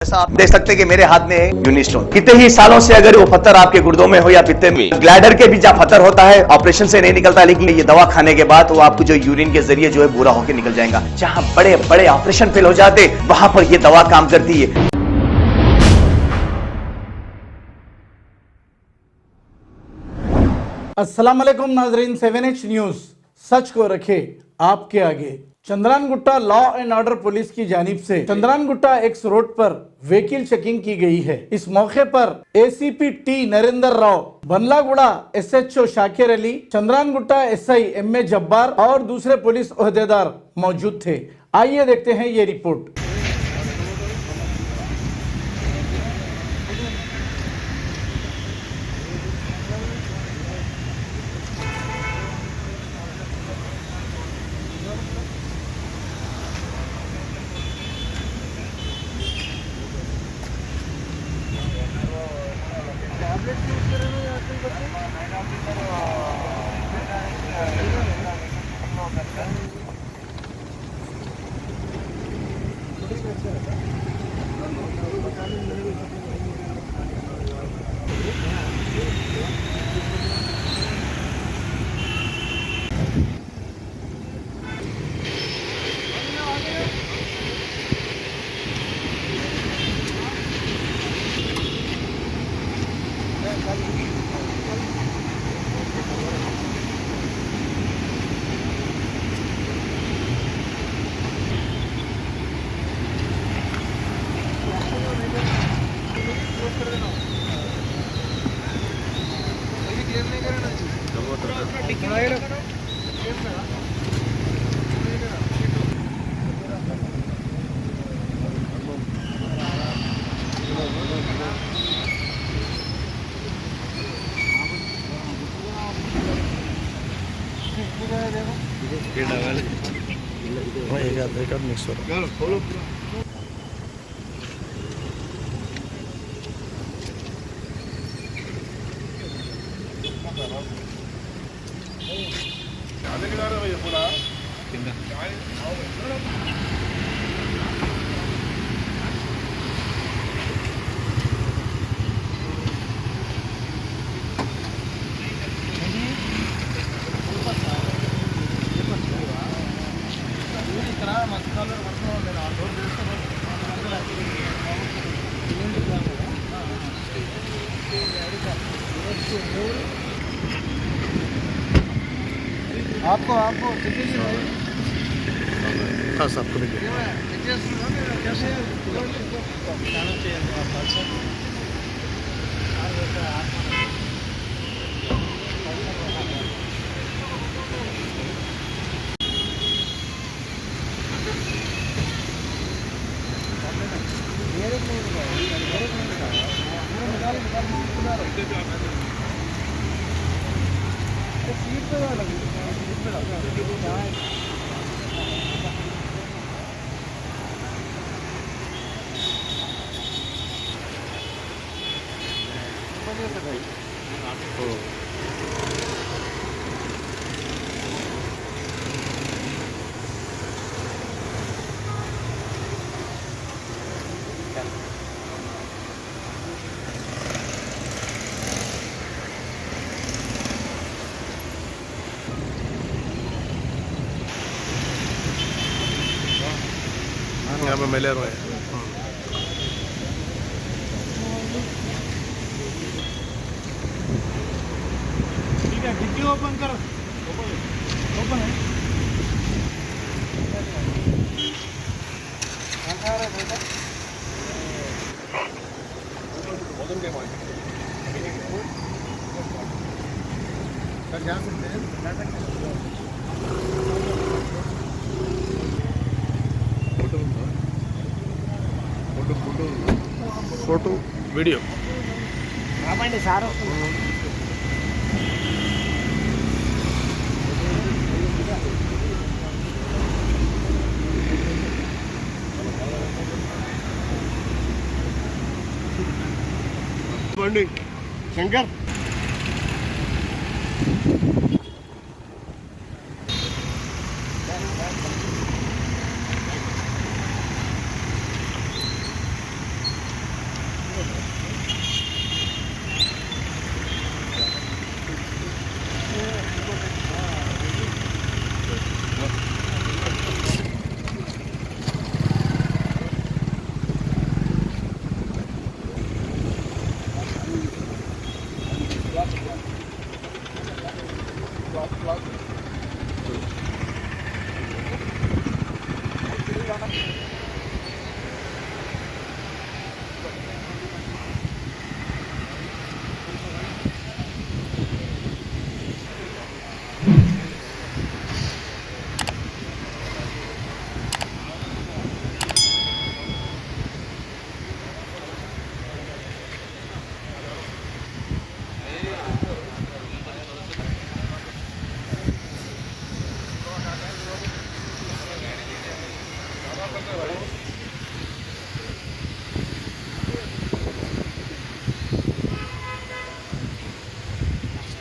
जैसा आप देख सकते हैं कि मेरे हाथ में है यूनिस्टोन। कितने ही सालों से अगर वो पत्थर आपके गुर्दों में हो या पित्ते में, ग्लैडर के भी जहाँ पत्थर होता है ऑपरेशन से नहीं निकलता, लेकिन ये दवा खाने के बाद वो आपको जो यूरिन के जरिए जो है पूरा होकर निकल जाएगा। जहाँ बड़े बड़े ऑपरेशन फेल हो जाते वहां पर ये दवा काम करती है। अस्सलाम वालेकुम नाजरीन, 7H न्यूज सच को रखे आपके आगे। Chandrayangutta law and order police की जानिब से चंद्रानगुट्टा एक्स रोड पर व्हीकल चेकिंग की गई है। इस मौके पर ACP T Narendra Rao, Bandlaguda SHO Shakir Ali, Chandrayangutta SI M A Jabbar और दूसरे पुलिस ओहदेदार मौजूद थे। आइए देखते हैं ये रिपोर्ट। मिक्स हो रहा आपको हाँ सबको यहाँ पे मिले रहे हैं। ठीक है, डिक्की ओपन करो। ओपन है। जा सकते हैं। फोटो वीडियो सारो शंकर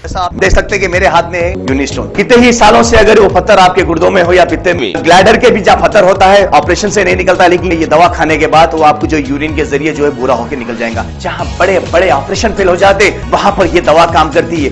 जैसा आप देख सकते हैं कि मेरे हाथ में यूनिस्टोन, कितने ही सालों से अगर वो पत्थर आपके गुर्दों में हो या पित्ते में, ग्लैडर के भी जहाँ पत्थर होता है ऑपरेशन से नहीं निकलता, लेकिन ये दवा खाने के बाद वो आपको जो यूरिन के जरिए जो है पूरा होकर निकल जाएगा। जहाँ बड़े बड़े ऑपरेशन फेल हो जाते वहां पर ये दवा काम करती है।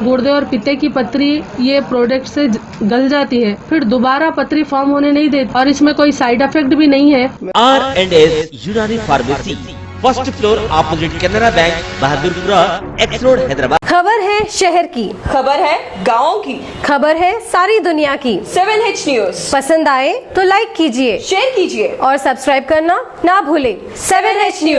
गुर्दे और पित्ते की पथरी ये प्रोडक्ट से गल जाती है, फिर दोबारा पथरी फॉर्म होने नहीं देती और इसमें कोई साइड इफेक्ट भी नहीं है। R&S यूनानी pharmacy, first floor opposite Canara bank, Bahadurpura, x road, Hyderabad. खबर है शहर की, खबर है गाँव की, खबर है सारी दुनिया की। 7H न्यूज पसंद आए तो लाइक कीजिए, शेयर कीजिए और सब्सक्राइब करना ना भूले। 7H news.